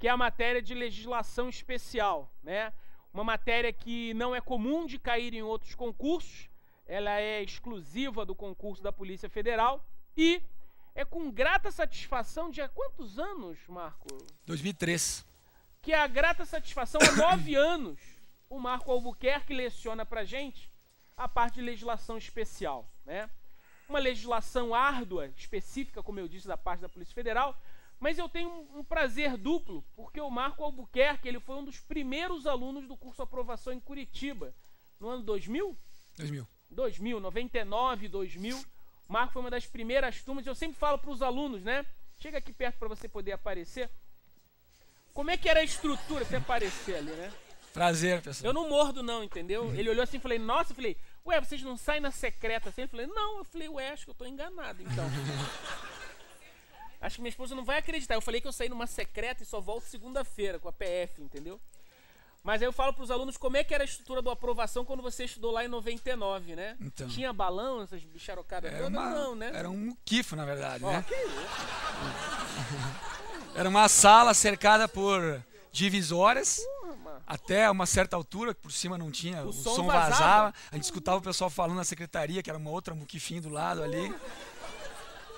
que é a matéria de legislação especial, né? Uma matéria que não é comum de cair em outros concursos, ela é exclusiva do concurso da Polícia Federal e é com grata satisfação de há quantos anos, Marco? 2003. Que é a grata satisfação há 9 anos. O Marco Albuquerque leciona pra gente a parte de legislação especial, né? Uma legislação árdua, específica, como eu disse, da parte da Polícia Federal, mas eu tenho um prazer duplo, porque o Marco Albuquerque ele foi um dos primeiros alunos do curso Aprovação em Curitiba, no ano 2000? 2000, 99, 2000. O Marco foi uma das primeiras turmas, eu sempre falo para os alunos, né? Chega aqui perto para você poder aparecer. Como é que era a estrutura pra você aparecer ali, né? Prazer, pessoal. Eu não mordo não, entendeu? Ele olhou assim e falei, nossa, eu falei, ué, vocês não saem na secreta assim? Ele falou, não, eu falei, ué, acho que eu tô enganado, então. Acho que minha esposa não vai acreditar. Eu falei que eu saí numa secreta e só volto segunda-feira com a PF, entendeu? Mas aí eu falo pros alunos como é que era a estrutura do Aprovação quando você estudou lá em 99, né? Então. Tinha balão, essas bicharocadas todas? Não, né? Era um muquifo, na verdade, Ó, né? que isso? Era uma sala cercada por divisórias. Porra, mano. Até uma certa altura, que por cima não tinha, o som vazava. vazava. A gente escutava o pessoal falando na secretaria, que era uma outra muquifinho do lado ali.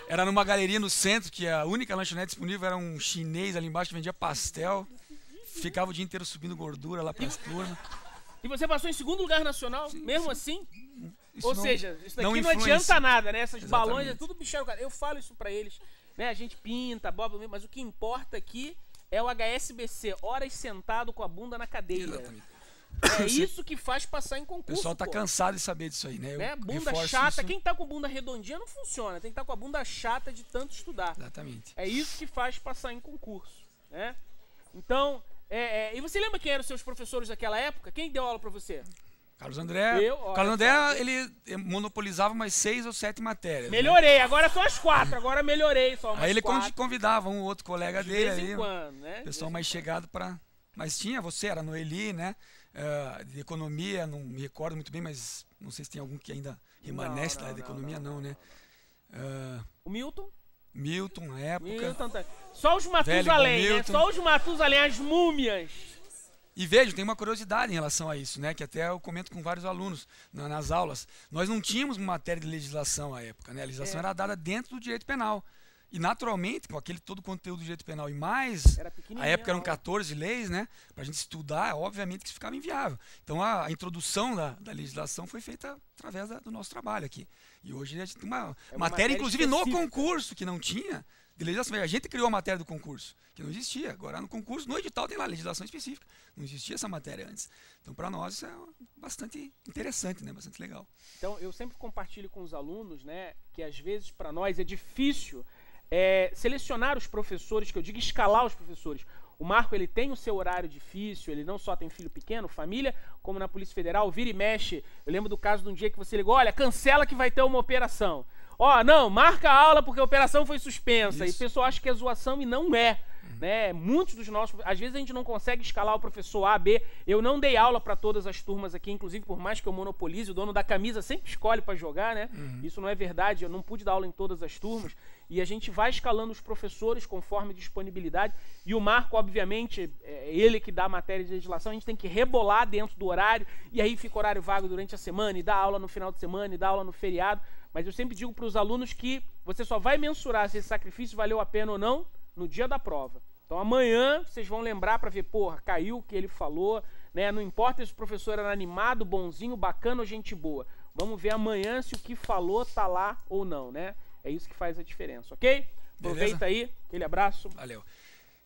Era numa galeria no centro, que a única lanchonete disponível era um chinês ali embaixo que vendia pastel. Ficava o dia inteiro subindo gordura lá para as turmas. E você passou em segundo lugar nacional, Sim, mesmo sim. assim? Isso Ou não- seja, isso daqui não não influencia. adianta nada, né? Essas Exatamente. balões é tudo bicharocado. Eu falo isso pra eles, né? A gente pinta, boba, mas o que importa aqui é o HSBC, horas sentado com a bunda na cadeira. Exatamente. É isso que faz passar em O concurso, pessoal tá pô. cansado de saber disso aí, né? Eu Né? Bunda reforço chata, isso. quem tá com bunda redondinha não funciona, tem que estar com a bunda chata de tanto estudar. Exatamente. É isso que faz passar em concurso, né? Então, e você lembra quem eram os seus professores daquela época? Quem deu aula pra você? Carlos André, Eu, olha Carlos André, só. ele monopolizava umas 6 ou 7 matérias. né? Melhorei, agora são as 4, agora melhorei só umas Aí ele 4. convidava um outro colega De dele vez em ali, quando, né? De pessoal vez mais em chegado para. Mas tinha você, era Noeli, né? De economia, não me recordo muito bem, mas não sei se tem algum que ainda remanesce da economia, não, né? O Milton? Milton, na época. Milton tá. Só os Velho Matusalém, igual né? Milton. Só os Matusalém, as múmias. E vejo, tem uma curiosidade em relação a isso, né? Que até eu comento com vários alunos nas aulas. Nós não tínhamos uma matéria de legislação à época, né? A legislação era dada dentro do direito penal. E naturalmente, com aquele todo o conteúdo do direito penal e mais, Era pequenininha a época eram a aula. 14 leis, né? Pra gente estudar, obviamente que isso ficava inviável. Então a introdução da legislação foi feita através do nosso trabalho aqui. E hoje a gente tem uma matéria, inclusive no específica. concurso, que não tinha de legislação. A gente criou a matéria do concurso, que não existia. Agora no concurso, no edital tem lá legislação específica. Não existia essa matéria antes. Então para nós isso é bastante interessante, né? Bastante legal. Então, eu sempre compartilho com os alunos, né? Que às vezes para nós é difícil selecionar os professores, que eu digo escalar os professores. O Marco, ele tem o seu horário difícil, ele não só tem filho pequeno, família, como na Polícia Federal, vira e mexe. Eu lembro do caso de um dia que você ligou, olha, cancela que vai ter uma operação. Ó, não, marca a aula porque a operação foi suspensa. Isso. E o pessoal acha que é zoação e não é. Né? Muitos dos nossos... Às vezes a gente não consegue escalar o professor A, B. Eu não dei aula para todas as turmas aqui, inclusive por mais que eu monopolize, o dono da camisa sempre escolhe para jogar, né? Isso não é verdade, eu não pude dar aula em todas as turmas. E a gente vai escalando os professores conforme disponibilidade. E o Marco, obviamente, é ele que dá a matéria de legislação, a gente tem que rebolar dentro do horário, e aí fica horário vago durante a semana, e dá aula no final de semana, e dá aula no feriado. Mas eu sempre digo para os alunos que você só vai mensurar se esse sacrifício valeu a pena ou não no dia da prova. Então amanhã vocês vão lembrar para ver, porra, caiu o que ele falou, né? Não importa se o professor era animado, bonzinho, bacana ou gente boa. Vamos ver amanhã se o que falou tá lá ou não, né? É isso que faz a diferença, ok? Aproveita Beleza? aí, aquele abraço. Valeu.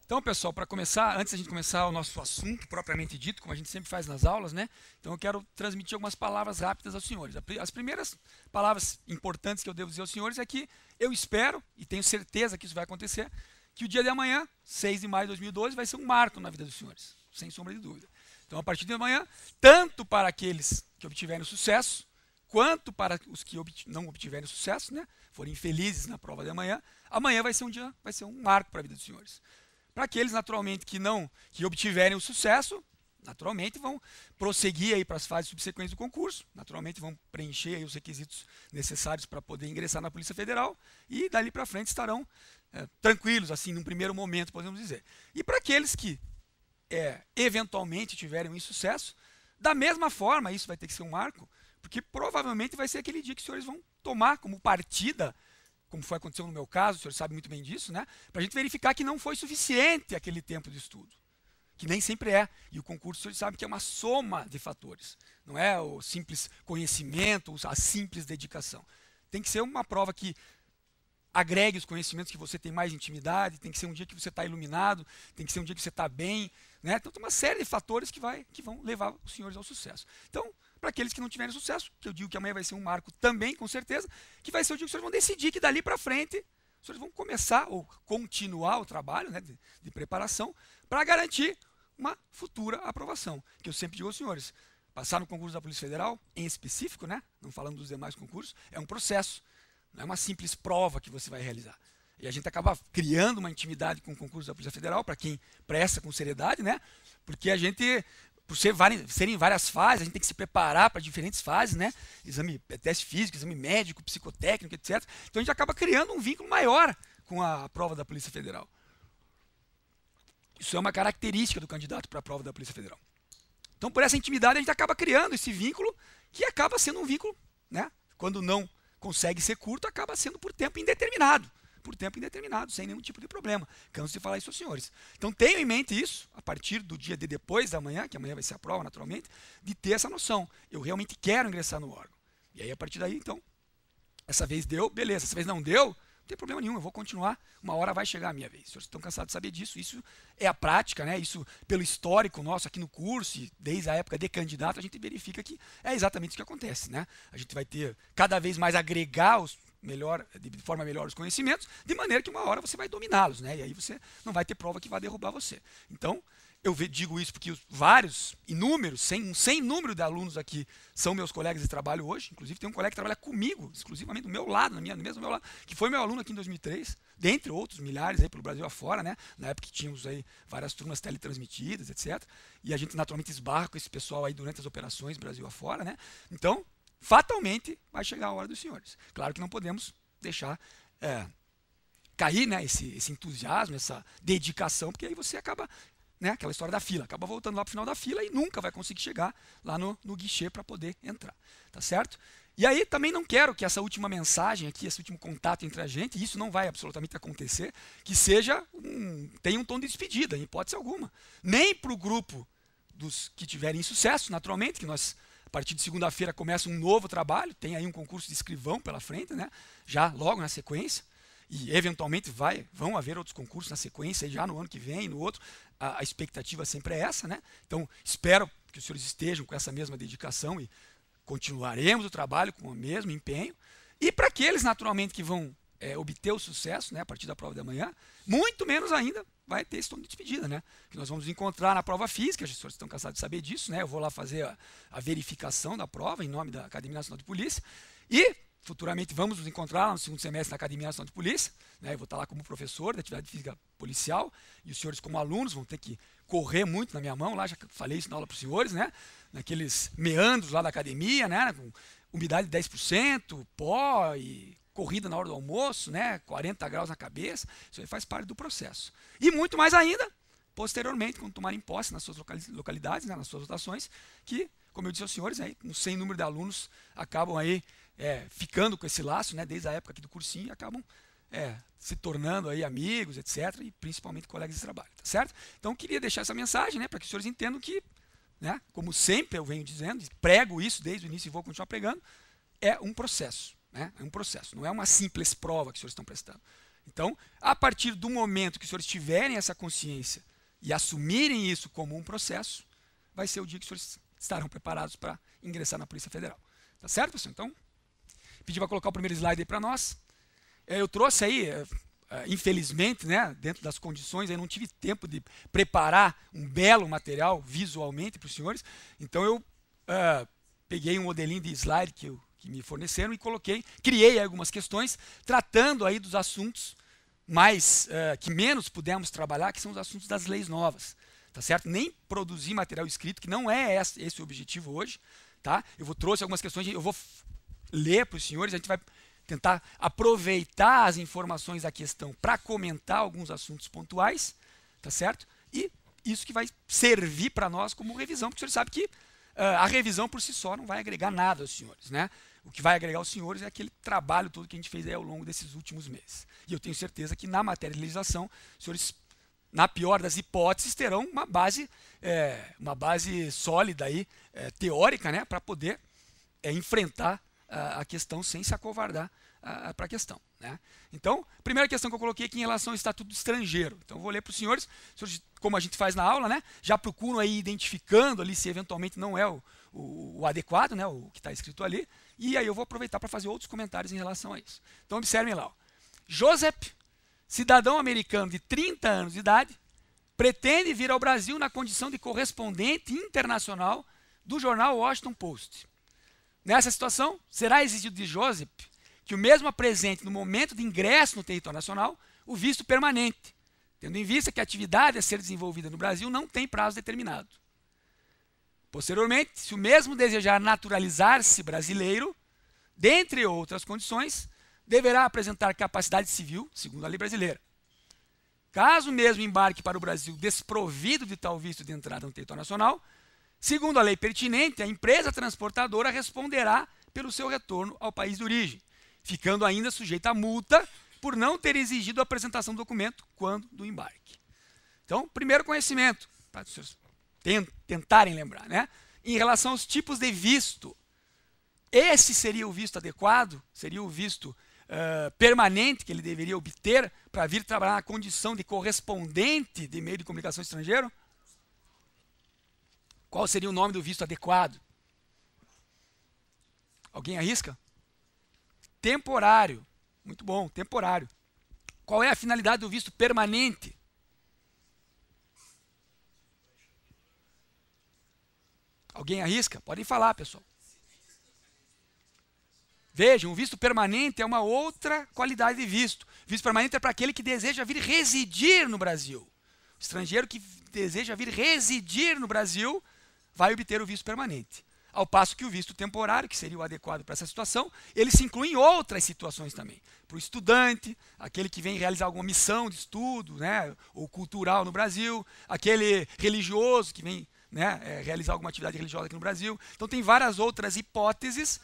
Então, pessoal, para começar, antes da gente começar o nosso assunto propriamente dito, como a gente sempre faz nas aulas, né? Então eu quero transmitir algumas palavras rápidas aos senhores. As primeiras palavras importantes que eu devo dizer aos senhores é que eu espero, e tenho certeza que isso vai acontecer, que o dia de amanhã, 6 de maio de 2012, vai ser um marco na vida dos senhores, sem sombra de dúvida. Então, a partir de amanhã, tanto para aqueles que obtiverem sucesso, quanto para os que não obtiverem sucesso, né, forem infelizes na prova de amanhã, amanhã vai ser um dia, vai ser um marco para a vida dos senhores. Para aqueles, naturalmente, que obtiverem o sucesso, naturalmente vão prosseguir aí para as fases subsequentes do concurso, naturalmente vão preencher aí os requisitos necessários para poder ingressar na Polícia Federal e dali para frente estarão tranquilos, assim, num primeiro momento, podemos dizer. E para aqueles que eventualmente tiverem um insucesso, da mesma forma, isso vai ter que ser um marco, porque provavelmente vai ser aquele dia que os senhores vão tomar como partida, como foi acontecendo no meu caso, o senhor sabe muito bem disso, né? Para a gente verificar que não foi suficiente aquele tempo de estudo, que nem sempre é. E o concurso, o senhor sabe que é uma soma de fatores, não é o simples conhecimento, a simples dedicação. Tem que ser uma prova que agregue os conhecimentos, que você tem mais intimidade, tem que ser um dia que você está iluminado, tem que ser um dia que você está bem, né? Então tem uma série de fatores que vão levar os senhores ao sucesso. Então, para aqueles que não tiverem sucesso, que eu digo que amanhã vai ser um marco também, com certeza, que vai ser o dia que os senhores vão decidir que dali para frente, os senhores vão começar ou continuar o trabalho, né, de preparação, para garantir uma futura aprovação. Que eu sempre digo aos senhores, passar no concurso da Polícia Federal, em específico, né, não falando dos demais concursos, é um processo, não é uma simples prova que você vai realizar. E a gente acaba criando uma intimidade com o concurso da Polícia Federal, para quem presta com seriedade, né, porque a gente, por serem várias fases, a gente tem que se preparar para diferentes fases, né? Exame, teste físico, exame médico, psicotécnico, etc. Então a gente acaba criando um vínculo maior com a prova da Polícia Federal. Isso é uma característica do candidato para a prova da Polícia Federal. Então, por essa intimidade, a gente acaba criando esse vínculo, que acaba sendo um vínculo, né? Quando não consegue ser curto, acaba sendo por tempo indeterminado. Por tempo indeterminado, sem nenhum tipo de problema. Canso de falar isso aos senhores. Então tenham em mente isso, a partir do dia de depois da manhã, que amanhã vai ser a prova naturalmente, de ter essa noção. Eu realmente quero ingressar no órgão. E aí a partir daí, então, essa vez deu, beleza. Essa vez não deu, não tem problema nenhum, eu vou continuar, uma hora vai chegar a minha vez. Os senhores estão cansados de saber disso, isso é a prática, né? Isso pelo histórico nosso aqui no curso, e desde a época de candidato, a gente verifica que é exatamente isso que acontece, né? A gente vai ter cada vez mais agregar de forma melhor os conhecimentos, de maneira que uma hora você vai dominá-los, né? E aí você não vai ter prova que vai derrubar você. Então, eu digo isso porque sem número de alunos aqui são meus colegas de trabalho hoje. Inclusive tem um colega que trabalha comigo, exclusivamente do meu lado, no mesmo do meu lado, que foi meu aluno aqui em 2003, dentre outros milhares aí pelo Brasil afora, né? Na época que tínhamos aí várias turmas teletransmitidas, etc. E a gente naturalmente esbarra com esse pessoal aí durante as operações Brasil afora, né? Então, fatalmente vai chegar a hora dos senhores. Claro que não podemos deixar cair, né, esse entusiasmo, essa dedicação, porque aí você acaba, né, aquela história da fila, acaba voltando lá para o final da fila e nunca vai conseguir chegar lá no guichê para poder entrar, tá certo? E aí também não quero que essa última mensagem aqui, esse último contato entre a gente, e isso não vai absolutamente acontecer, que tenha um tom de despedida, em hipótese alguma. Nem para o grupo dos que tiverem sucesso, naturalmente, que nós, a partir de segunda-feira, começa um novo trabalho, tem aí um concurso de escrivão pela frente, né, já logo na sequência, e eventualmente vão haver outros concursos na sequência, já no ano que vem, no outro, a expectativa sempre é essa, né? Então, espero que os senhores estejam com essa mesma dedicação e continuaremos o trabalho com o mesmo empenho. E para aqueles, naturalmente, que vão obter o sucesso, né, a partir da prova da manhã, muito menos ainda vai ter esse tom de despedida, né? Que nós vamos nos encontrar na prova física, os senhores estão cansados de saber disso, né? Eu vou lá fazer a verificação da prova em nome da Academia Nacional de Polícia e futuramente vamos nos encontrar no segundo semestre na Academia Nacional de Polícia, né? Eu vou estar lá como professor da atividade física policial e os senhores como alunos vão ter que correr muito na minha mão, lá já falei isso na aula para os senhores, né? Naqueles meandros lá da academia, né? Com umidade de 10%, pó e corrida na hora do almoço, né? 40 graus na cabeça, isso aí faz parte do processo. E muito mais ainda, posteriormente, quando tomarem posse nas suas localidades, né? Nas suas rotações, que, como eu disse aos senhores, aí, um sem número de alunos acabam aí ficando com esse laço, né, desde a época aqui do cursinho, e acabam se tornando aí amigos, etc., e principalmente colegas de trabalho, tá certo? Então, eu queria deixar essa mensagem, né, para que os senhores entendam que, né, como sempre eu venho dizendo, prego isso desde o início e vou continuar pregando, é um processo, né, é um processo, não é uma simples prova que os senhores estão prestando. Então, a partir do momento que os senhores tiverem essa consciência e assumirem isso como um processo, vai ser o dia que os senhores estarão preparados para ingressar na Polícia Federal. Tá certo, pessoal? Então, pedi para colocar o primeiro slide aí para nós. Eu trouxe aí, infelizmente, né, dentro das condições, eu não tive tempo de preparar um belo material visualmente para os senhores. Então eu peguei um modelinho de slide que me forneceram e criei algumas questões tratando aí dos assuntos que menos pudemos trabalhar, que são os assuntos das leis novas. Tá certo? Nem produzir material escrito, que não é esse o objetivo hoje. Tá? Trouxe algumas questões, eu vou ler para os senhores, a gente vai tentar aproveitar as informações da questão para comentar alguns assuntos pontuais, tá certo? E isso que vai servir para nós como revisão, porque o senhor sabe que a revisão por si só não vai agregar nada aos senhores, né? O que vai agregar aos senhores é aquele trabalho todo que a gente fez aí ao longo desses últimos meses. E eu tenho certeza que na matéria de legislação, os senhores, na pior das hipóteses, terão uma base sólida aí, teórica, né, para poder enfrentar a questão sem se acovardar para a questão, né? Então, primeira questão que eu coloquei aqui em relação ao Estatuto do Estrangeiro. Então, eu vou ler para os senhores, como a gente faz na aula, né? Já procuram aí identificando ali se eventualmente não é o adequado, né? O que está escrito ali. E aí eu vou aproveitar para fazer outros comentários em relação a isso. Então, observem lá. Ó. Joseph, cidadão americano de 30 anos de idade, pretende vir ao Brasil na condição de correspondente internacional do jornal Washington Post. Nessa situação, será exigido de Joseph que o mesmo apresente no momento de ingresso no território nacional o visto permanente, tendo em vista que a atividade a ser desenvolvida no Brasil não tem prazo determinado. Posteriormente, se o mesmo desejar naturalizar-se brasileiro, dentre outras condições, deverá apresentar capacidade civil, segundo a lei brasileira. Caso mesmo embarque para o Brasil desprovido de tal visto de entrada no território nacional, segundo a lei pertinente, a empresa transportadora responderá pelo seu retorno ao país de origem, ficando ainda sujeita a multa por não ter exigido a apresentação do documento quando do embarque. Então, primeiro conhecimento, para os senhores tentarem lembrar, né? Em relação aos tipos de visto, esse seria o visto adequado, seria o visto permanente que ele deveria obter para vir trabalhar na condição de correspondente de meio de comunicação estrangeiro? Qual seria o nome do visto adequado? Alguém arrisca? Temporário. Muito bom, temporário. Qual é a finalidade do visto permanente? Alguém arrisca? Podem falar, pessoal. Vejam, o visto permanente é uma outra qualidade de visto. O visto permanente é para aquele que deseja vir residir no Brasil. O estrangeiro que deseja vir residir no Brasil vai obter o visto permanente. Ao passo que o visto temporário, que seria o adequado para essa situação, ele se inclui em outras situações também. Para o estudante, aquele que vem realizar alguma missão de estudo, né, ou cultural no Brasil, aquele religioso que vem, né, realizar alguma atividade religiosa aqui no Brasil. Então tem várias outras hipóteses.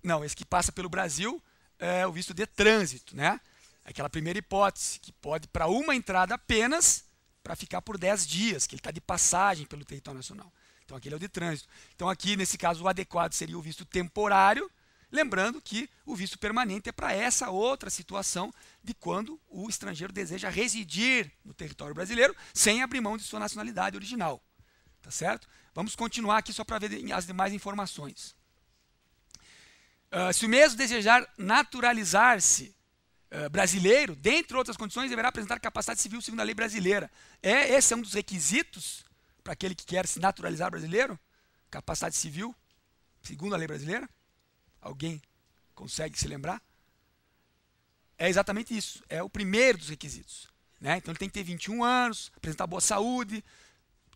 Não, esse que passa pelo Brasil é o visto de trânsito, né? Aquela primeira hipótese, que pode para uma entrada apenas, para ficar por 10 dias, que ele está de passagem pelo território nacional. Então aquele é o de trânsito. Então aqui, nesse caso, o adequado seria o visto temporário, lembrando que o visto permanente é para essa outra situação de quando o estrangeiro deseja residir no território brasileiro sem abrir mão de sua nacionalidade original. Tá certo? Vamos continuar aqui só para ver as demais informações. Se o mesmo desejar naturalizar-se brasileiro, dentre outras condições, deverá apresentar capacidade civil segundo a lei brasileira. Esse é um dos requisitos para aquele que quer se naturalizar brasileiro? Capacidade civil segundo a lei brasileira? Alguém consegue se lembrar? É exatamente isso. É o primeiro dos requisitos, né? Então ele tem que ter 21 anos, apresentar boa saúde,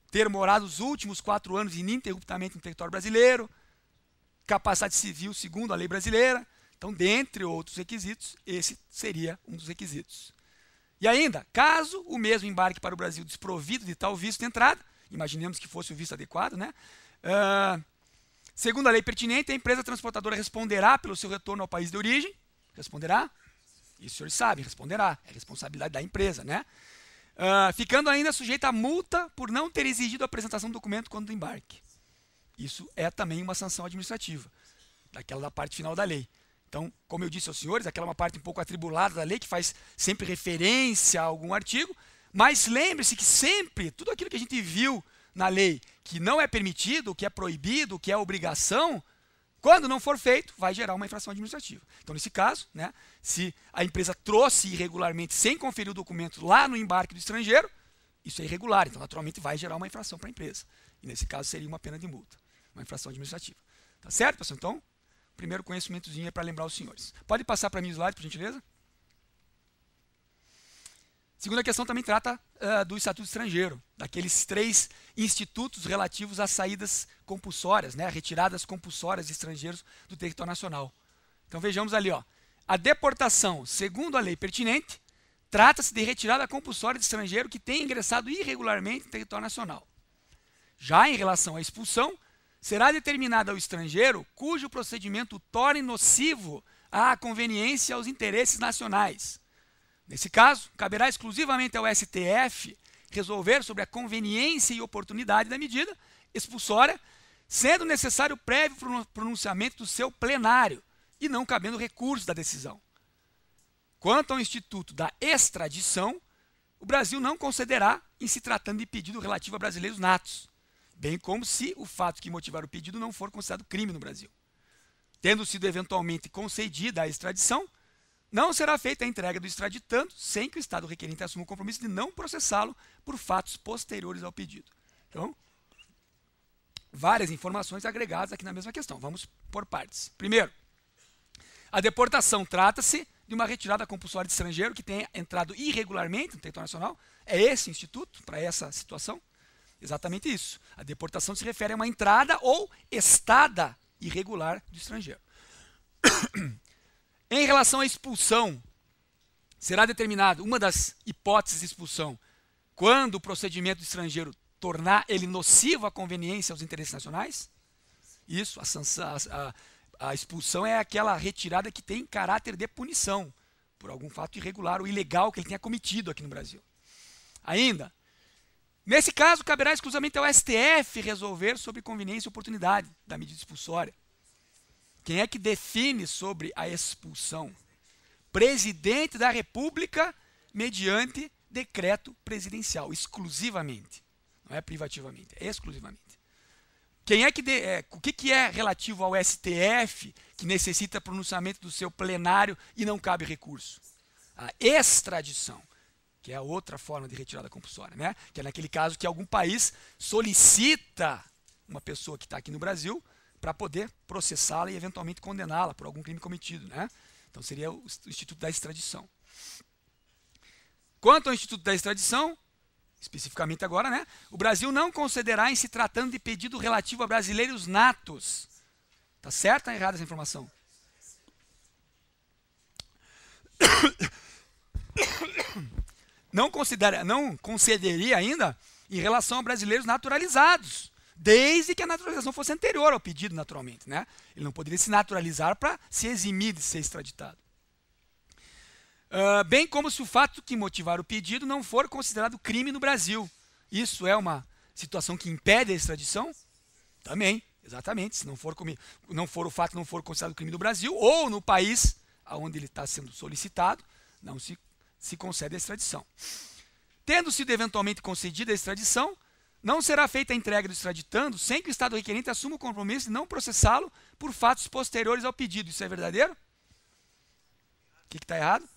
ter morado os últimos 4 anos ininterruptamente no território brasileiro, capacidade civil segundo a lei brasileira. Então, dentre outros requisitos, esse seria um dos requisitos. E ainda, caso o mesmo embarque para o Brasil desprovido de tal visto de entrada, imaginemos que fosse o visto adequado, né? Segundo a lei pertinente, a empresa transportadora responderá pelo seu retorno ao país de origem. Responderá? Isso os senhores sabem, responderá. É responsabilidade da empresa, né? Ficando ainda sujeita a multa por não ter exigido a apresentação do documento quando do embarque. Isso é também uma sanção administrativa, daquela da parte final da lei. Então, como eu disse aos senhores, aquela é uma parte um pouco atribulada da lei, que faz sempre referência a algum artigo, mas lembre-se que sempre, tudo aquilo que a gente viu na lei, que não é permitido, que é proibido, que é obrigação, quando não for feito, vai gerar uma infração administrativa. Então, nesse caso, né, se a empresa trouxe irregularmente, sem conferir o documento lá no embarque do estrangeiro, isso é irregular, então naturalmente vai gerar uma infração para a empresa. E nesse caso seria uma pena de multa, uma infração administrativa. Tá certo, pessoal? Então, primeiro conhecimentozinho é para lembrar os senhores. Pode passar para mim o slide, por gentileza? Segunda questão também trata do Estatuto Estrangeiro, daqueles 3 institutos relativos às saídas compulsórias, né, retiradas compulsórias de estrangeiros do território nacional. Então vejamos ali, ó. A deportação, segundo a lei pertinente, trata-se de retirada compulsória de estrangeiro que tenha ingressado irregularmente em território nacional. Já em relação à expulsão, será determinada ao estrangeiro cujo procedimento torne nocivo à conveniência e aos interesses nacionais. Nesse caso, caberá exclusivamente ao STF resolver sobre a conveniência e oportunidade da medida expulsória, sendo necessário prévio pronunciamento do seu plenário e não cabendo recurso da decisão. Quanto ao instituto da extradição, o Brasil não concederá em se tratando de pedido relativo a brasileiros natos, bem como se o fato que motivar o pedido não for considerado crime no Brasil. Tendo sido eventualmente concedida a extradição, não será feita a entrega do extraditando sem que o Estado requerente assuma o compromisso de não processá-lo por fatos posteriores ao pedido. Então, várias informações agregadas aqui na mesma questão. Vamos por partes. Primeiro, a deportação trata-se de uma retirada compulsória de estrangeiro que tenha entrado irregularmente no território nacional. É esse instituto para essa situação? Exatamente isso. A deportação se refere a uma entrada ou estada irregular do estrangeiro. Em relação à expulsão, será determinado uma das hipóteses de expulsão quando o procedimento do estrangeiro tornar ele nocivo à conveniência aos interesses nacionais? Isso, a expulsão é aquela retirada que tem caráter de punição por algum fato irregular ou ilegal que ele tenha cometido aqui no Brasil. Ainda, nesse caso, caberá exclusivamente ao STF resolver sobre conveniência e oportunidade da medida expulsória. Quem é que define sobre a expulsão? Presidente da República, mediante decreto presidencial, exclusivamente. Não é privativamente, é exclusivamente. Quem é que o que é relativo ao STF, que necessita pronunciamento do seu plenário e não cabe recurso? A extradição, que é a outra forma de retirada compulsória, né? Que é naquele caso que algum país solicita uma pessoa que está aqui no Brasil para poder processá-la e eventualmente condená-la por algum crime cometido, né? Então seria o Instituto da Extradição. Quanto ao Instituto da Extradição, especificamente agora, né? O Brasil não concederá em se tratando de pedido relativo a brasileiros natos. Tá certo ou errada essa informação? Não concederia ainda em relação a brasileiros naturalizados, desde que a naturalização fosse anterior ao pedido, naturalmente, né? Ele não poderia se naturalizar para se eximir de ser extraditado. Bem como se o fato que motivar o pedido não for considerado crime no Brasil. Isso é uma situação que impede a extradição? Também, exatamente. Se não for o fato não for considerado crime no Brasil ou no país onde ele está sendo solicitado, não se concede a extradição. Tendo sido eventualmente concedida a extradição, não será feita a entrega do extraditando sem que o Estado requerente assuma o compromisso de não processá-lo por fatos posteriores ao pedido. Isso é verdadeiro? O que está errado?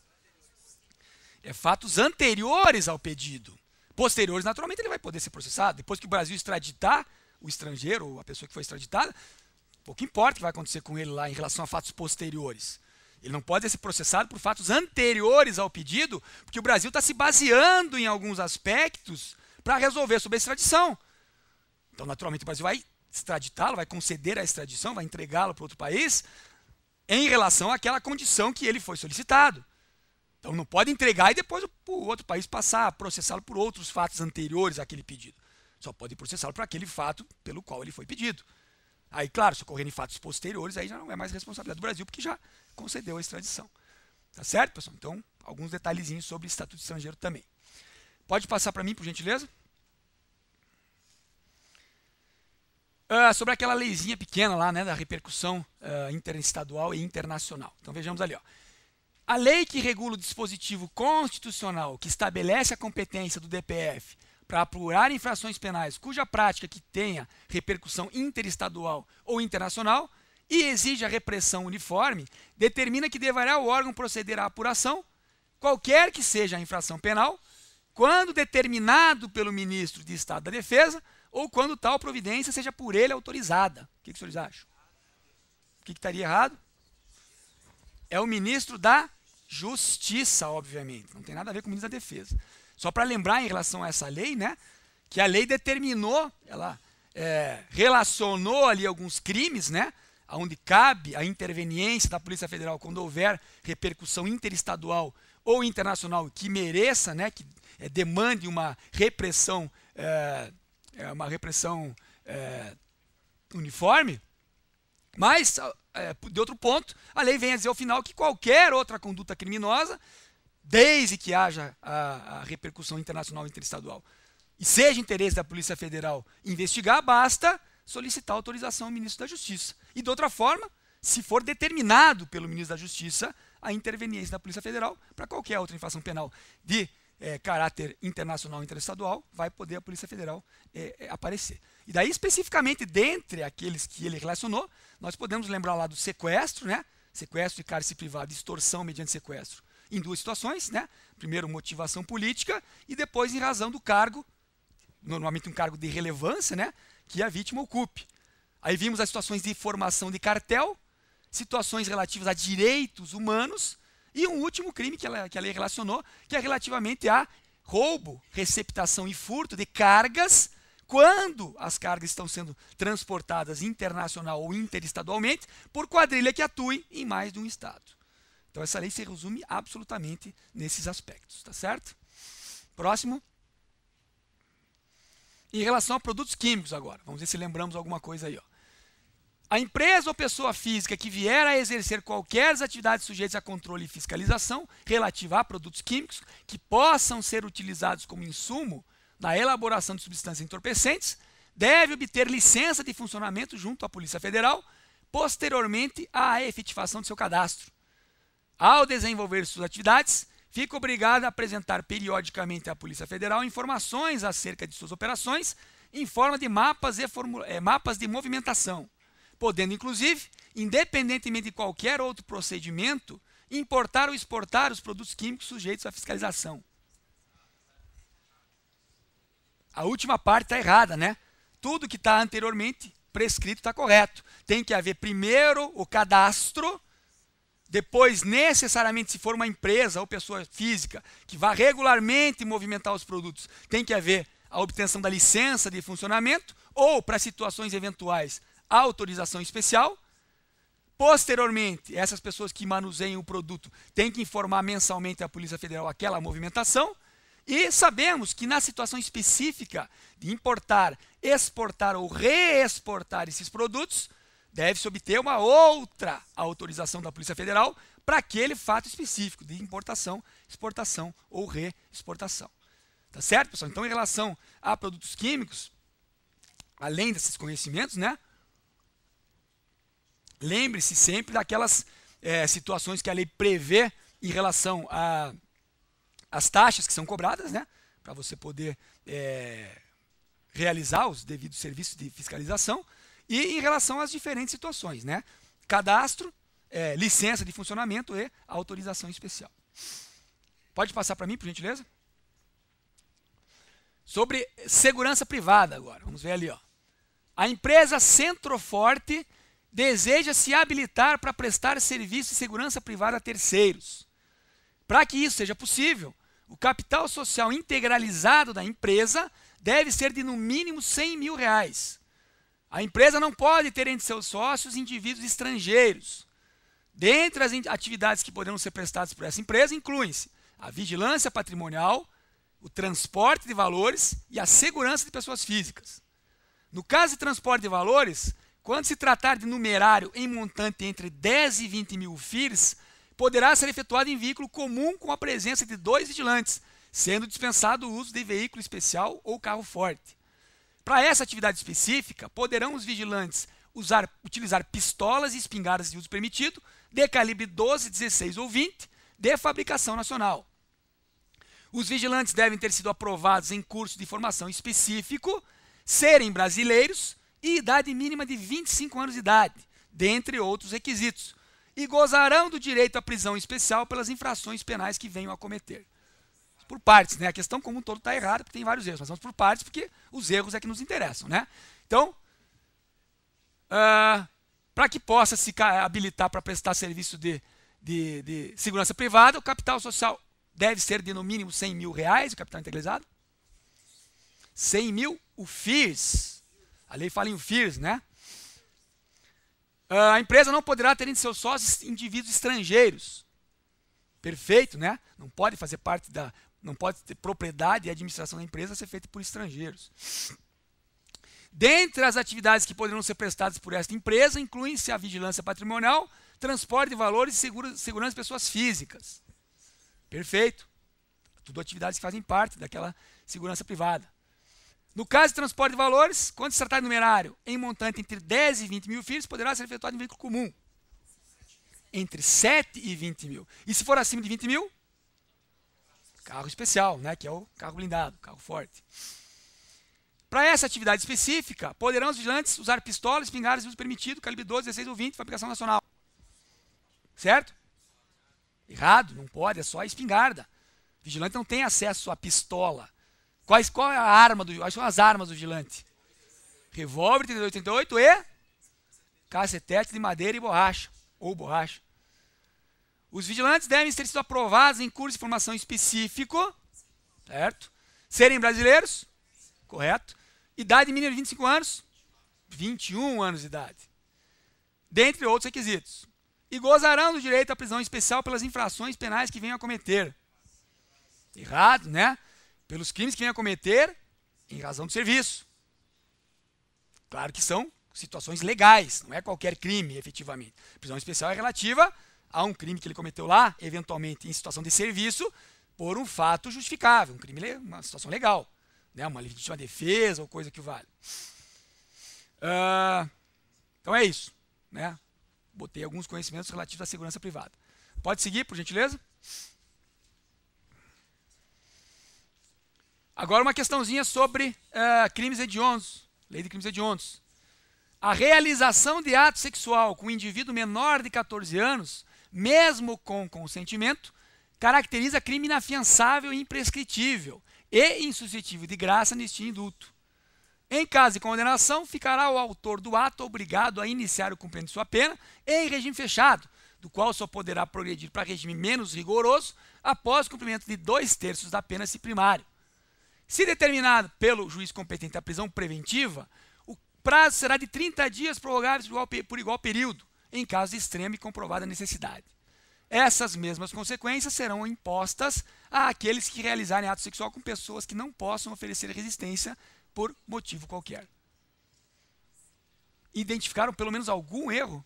É fatos anteriores ao pedido. Posteriores, naturalmente, ele vai poder ser processado. Depois que o Brasil extraditar o estrangeiro, ou a pessoa que foi extraditada, pouco importa o que vai acontecer com ele lá em relação a fatos posteriores. Ele não pode ser processado por fatos anteriores ao pedido, porque o Brasil está se baseando em alguns aspectos para resolver sobre a extradição. Então, naturalmente, o Brasil vai extraditá-lo, vai conceder a extradição, vai entregá-lo para outro país em relação àquela condição que ele foi solicitado. Então, não pode entregar e depois o outro país passar a processá-lo por outros fatos anteriores àquele pedido. Só pode processá-lo por aquele fato pelo qual ele foi pedido. Aí, claro, se ocorrerem fatos posteriores, aí já não é mais responsabilidade do Brasil, porque já concedeu a extradição. Tá certo, pessoal? Então, alguns detalhezinhos sobre o Estatuto Estrangeiro também. Pode passar para mim, por gentileza? Sobre aquela leizinha pequena lá, né, da repercussão interestadual e internacional. Então, vejamos ali, ó. A lei que regula o dispositivo constitucional que estabelece a competência do DPF para apurar infrações penais cuja prática que tenha repercussão interestadual ou internacional e exige a repressão uniforme, determina que deverá o órgão proceder à apuração, qualquer que seja a infração penal, quando determinado pelo ministro de Estado da Defesa ou quando tal providência seja por ele autorizada. O que os senhores acham? O que estaria errado? É o ministro da Justiça, obviamente. Não tem nada a ver com o ministro da Defesa. Só para lembrar em relação a essa lei, né, que a lei determinou, ela relacionou ali alguns crimes, né, onde cabe a interveniência da Polícia Federal quando houver repercussão interestadual ou internacional que mereça, né, que demande uma repressão uniforme. Mas, de outro ponto, a lei vem a dizer ao final que qualquer outra conduta criminosa, desde que haja a repercussão internacional e interestadual, e seja interesse da Polícia Federal investigar, basta solicitar autorização ao ministro da Justiça. E, de outra forma, se for determinado pelo ministro da Justiça a interveniência da Polícia Federal para qualquer outra infração penal de caráter internacional e interestadual, vai poder a Polícia Federal aparecer. E daí, especificamente, dentre aqueles que ele relacionou, nós podemos lembrar lá do sequestro, né? Sequestro de cárcere privado, extorsão mediante sequestro, em duas situações, né? Primeiro, motivação política e depois em razão do cargo, normalmente um cargo de relevância, né? Que a vítima ocupe. Aí vimos as situações de formação de cartel, situações relativas a direitos humanos e um último crime que a lei relacionou, que é relativamente a roubo, receptação e furto de cargas, quando as cargas estão sendo transportadas internacional ou interestadualmente por quadrilha que atue em mais de um estado. Então essa lei se resume absolutamente nesses aspectos, tá certo? Próximo. Em relação a produtos químicos agora, vamos ver se lembramos alguma coisa aí, ó. A empresa ou pessoa física que vier a exercer qualquer das atividades sujeitas a controle e fiscalização relativa a produtos químicos que possam ser utilizados como insumo na elaboração de substâncias entorpecentes, deve obter licença de funcionamento junto à Polícia Federal, posteriormente à efetivação do seu cadastro. Ao desenvolver suas atividades, fica obrigado a apresentar periodicamente à Polícia Federal informações acerca de suas operações em forma de mapas de movimentação, podendo, inclusive, independentemente de qualquer outro procedimento, importar ou exportar os produtos químicos sujeitos à fiscalização. A última parte está errada, né? Tudo que está anteriormente prescrito está correto. Tem que haver primeiro o cadastro, depois, necessariamente, se for uma empresa ou pessoa física que vá regularmente movimentar os produtos, tem que haver a obtenção da licença de funcionamento ou, para situações eventuais, a autorização especial. Posteriormente, essas pessoas que manuseiam o produto têm que informar mensalmente à Polícia Federal aquela movimentação. E sabemos que na situação específica de importar, exportar ou reexportar esses produtos, deve-se obter uma outra autorização da Polícia Federal para aquele fato específico de importação, exportação ou reexportação. Tá certo, pessoal? Então, em relação a produtos químicos, além desses conhecimentos, né? Lembre-se sempre daquelas situações que a lei prevê em relação às taxas que são cobradas, né? Para você poder realizar os devidos serviços de fiscalização. E em relação às diferentes situações, né? Cadastro, licença de funcionamento e autorização especial. Pode passar para mim, por gentileza? Sobre segurança privada agora. Vamos ver ali, ó. A empresa Centroforte deseja se habilitar para prestar serviço de segurança privada a terceiros. Para que isso seja possível, o capital social integralizado da empresa deve ser de no mínimo R$100 mil. A empresa não pode ter entre seus sócios indivíduos estrangeiros. Dentre as atividades que poderão ser prestadas por essa empresa, incluem-se a vigilância patrimonial, o transporte de valores e a segurança de pessoas físicas. No caso de transporte de valores, quando se tratar de numerário em montante entre 10 e 20 mil FIRs, poderá ser efetuado em veículo comum com a presença de 2 vigilantes, sendo dispensado o uso de veículo especial ou carro forte. Para essa atividade específica, poderão os vigilantes utilizar pistolas e espingardas de uso permitido, de calibre 12, 16 ou 20, de fabricação nacional. Os vigilantes devem ter sido aprovados em curso de formação específico, serem brasileiros e idade mínima de 25 anos de idade, dentre outros requisitos, e gozarão do direito à prisão especial pelas infrações penais que venham a cometer. Por partes, né? A questão como um todo está errada, porque tem vários erros, mas vamos por partes, porque os erros é que nos interessam, né? Então, para que possa se habilitar para prestar serviço de segurança privada, o capital social deve ser de no mínimo R$100 mil, o capital integralizado. 100 mil, o FIRS. A lei fala em FIRS, né? A empresa não poderá ter entre seus sócios indivíduos estrangeiros. Perfeito, né? Não pode fazer parte da... Não pode ter propriedade e administração da empresa ser feita por estrangeiros. Dentre as atividades que poderão ser prestadas por esta empresa, incluem-se a vigilância patrimonial, transporte de valores e segurança de pessoas físicas. Perfeito. Tudo atividades que fazem parte daquela segurança privada. No caso de transporte de valores, quando se tratar de numerário em montante entre 10 e 20 mil filhos, poderá ser efetuado em veículo comum. Entre 7 e 20 mil. E se for acima de 20 mil? Carro especial, né? Que é o carro blindado, carro forte. Para essa atividade específica, poderão os vigilantes usar pistolas, espingardas de uso permitido, calibre 12, 16 ou 20, fabricação nacional. Certo? Errado, não pode, é só a espingarda. O vigilante não tem acesso à pistola. Qual é a arma do... Quais são as armas do vigilante? Revólver 38 e cacetete de madeira e borracha. Ou borracha. Os vigilantes devem ter sido aprovados em curso de formação específico. Certo? Serem brasileiros. Correto. Idade mínima de 25 anos. 21 anos de idade. Dentre outros requisitos. E gozarão do direito à prisão especial pelas infrações penais que venham a cometer. Errado, né? Pelos crimes que venham a cometer em razão do serviço. Claro que são situações legais, não é qualquer crime, efetivamente. A prisão especial é relativa a um crime que ele cometeu lá, eventualmente em situação de serviço, por um fato justificável, um crime, uma situação legal, né? Uma legítima defesa ou coisa que vale. Então é isso, né? Botei alguns conhecimentos relativos à segurança privada. Pode seguir, por gentileza? Agora uma questãozinha sobre crimes hediondos, lei de crimes hediondos. A realização de ato sexual com um indivíduo menor de 14 anos, mesmo com consentimento, caracteriza crime inafiançável e imprescritível e insuscetível de graça, anistia e indulto. Em caso de condenação, ficará o autor do ato obrigado a iniciar o cumprimento de sua pena em regime fechado, do qual só poderá progredir para regime menos rigoroso após o cumprimento de 2/3 da pena se primário. Se determinado pelo juiz competente a prisão preventiva, o prazo será de 30 dias prorrogáveis por igual período, em caso de extrema e comprovada necessidade. Essas mesmas consequências serão impostas àqueles que realizarem ato sexual com pessoas que não possam oferecer resistência por motivo qualquer. Identificaram pelo menos algum erro?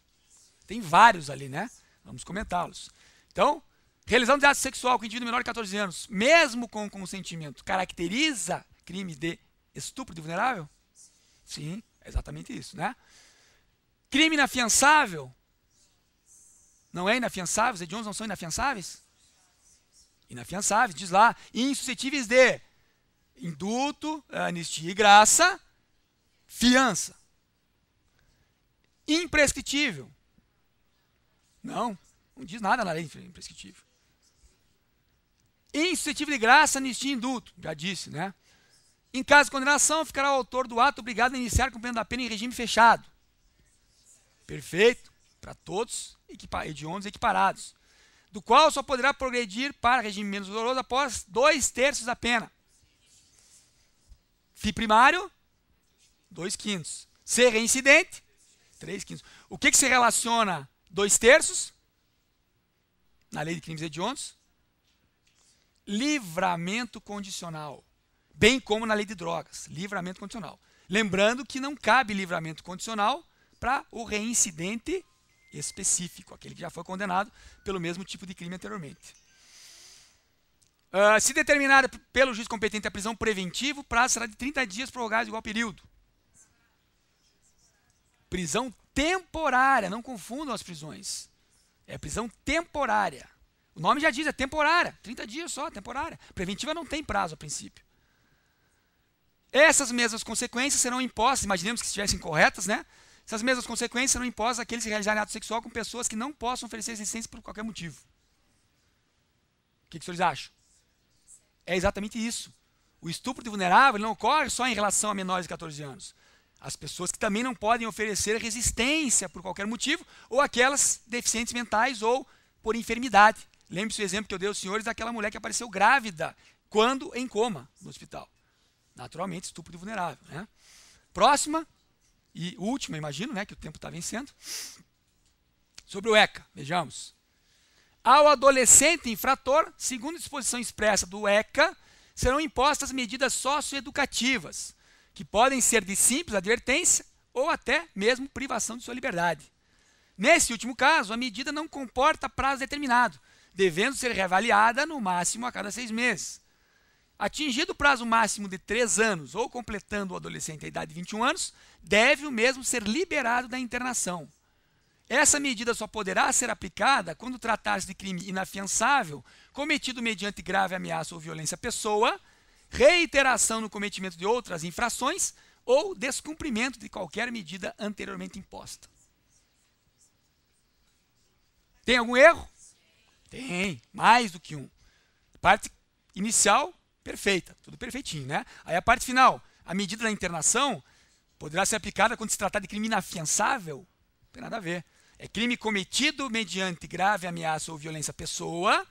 Tem vários ali, né? Vamos comentá-los. Então, realização de ato sexual com indivíduo menor de 14 anos, mesmo com consentimento, caracteriza crime de estupro de vulnerável? Sim, é exatamente isso, né? Crime inafiançável? Não é inafiançável? Os hediondos não são inafiançáveis? Inafiançáveis, diz lá, insuscetíveis de indulto, anistia e graça, fiança. Imprescritível? Não diz nada na lei imprescritível. Insuscetível de graça, anistia e indulto, já disse, né? Em caso de condenação, ficará o autor do ato obrigado a iniciar o cumprimento da pena em regime fechado. Perfeito, para todos hediondos equiparados, do qual só poderá progredir para regime menos doloroso após 2/3 da pena. FII primário, 2/5. Se reincidente, 3/5. O que se relaciona 2/3? Na lei de crimes hediondos? Livramento condicional. Bem como na lei de drogas, livramento condicional. Lembrando que não cabe livramento condicional para o reincidente específico, aquele que já foi condenado pelo mesmo tipo de crime anteriormente. Se determinada pelo juiz competente a prisão preventiva, o prazo será de 30 dias prorrogados igual período. Prisão temporária, não confundam as prisões. É prisão temporária. O nome já diz, é temporária. 30 dias só, temporária. Preventiva não tem prazo a princípio. Essas mesmas consequências serão impostas, imaginemos que estivessem corretas, né? Essas mesmas consequências serão impostas àqueles que realizarem ato sexual com pessoas que não possam oferecer resistência por qualquer motivo. O que os senhores acham? É exatamente isso. O estupro de vulnerável não ocorre só em relação a menores de 14 anos. As pessoas que também não podem oferecer resistência por qualquer motivo, ou aquelas deficientes mentais ou por enfermidade. Lembre-se do exemplo que eu dei aos senhores daquela mulher que apareceu grávida, quando em coma no hospital. Naturalmente, estupro de vulnerável, né? Próxima e última, imagino, né, que o tempo está vencendo. Sobre o ECA, vejamos. Ao adolescente infrator, segundo a disposição expressa do ECA, serão impostas medidas socioeducativas, que podem ser de simples advertência ou até mesmo privação de sua liberdade. Nesse último caso, a medida não comporta prazo determinado, devendo ser reavaliada no máximo a cada 6 meses. Atingido o prazo máximo de 3 anos ou completando o adolescente a idade de 21 anos, deve o mesmo ser liberado da internação. Essa medida só poderá ser aplicada quando tratar-se de crime inafiançável, cometido mediante grave ameaça ou violência à pessoa, reiteração no cometimento de outras infrações ou descumprimento de qualquer medida anteriormente imposta. Tem algum erro? Tem, mais do que um. Parte inicial, perfeita, tudo perfeitinho, né? Aí a parte final, a medida da internação poderá ser aplicada quando se tratar de crime inafiançável? Não tem nada a ver. É crime cometido mediante grave ameaça ou violência à pessoa,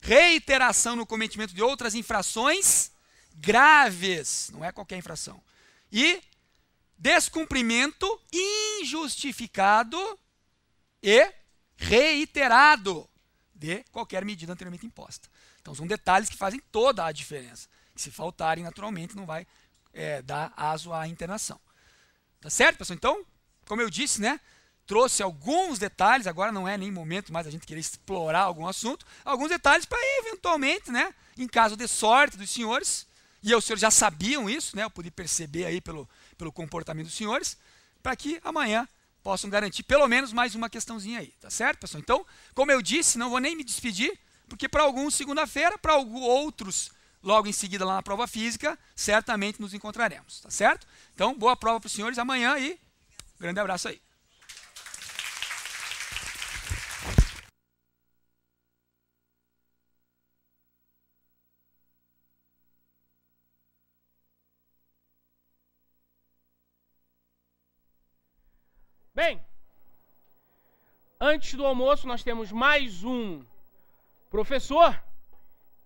reiteração no cometimento de outras infrações graves, não é qualquer infração, e descumprimento injustificado e reiterado de qualquer medida anteriormente imposta. Então são detalhes que fazem toda a diferença. Se faltarem, naturalmente, não vai dar aso à internação. Tá certo, pessoal? Então, como eu disse, né? Trouxe alguns detalhes, agora não é nem momento mais a gente querer explorar algum assunto, alguns detalhes para eventualmente, né, em caso de sorte dos senhores, e os senhores já sabiam isso, né, eu pude perceber aí pelo comportamento dos senhores, para que amanhã possam garantir pelo menos mais uma questãozinha aí, tá certo, pessoal? Então, como eu disse, não vou nem me despedir, porque para alguns segunda-feira, para outros logo em seguida lá na prova física, certamente nos encontraremos, tá certo? Então, boa prova para os senhores amanhã e grande abraço aí. Bem, antes do almoço nós temos mais um professor,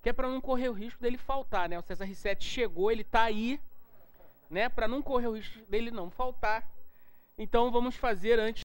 que é para não correr o risco dele faltar, né? O César Rissetti chegou, ele está aí, né? Para não correr o risco dele não faltar. Então vamos fazer antes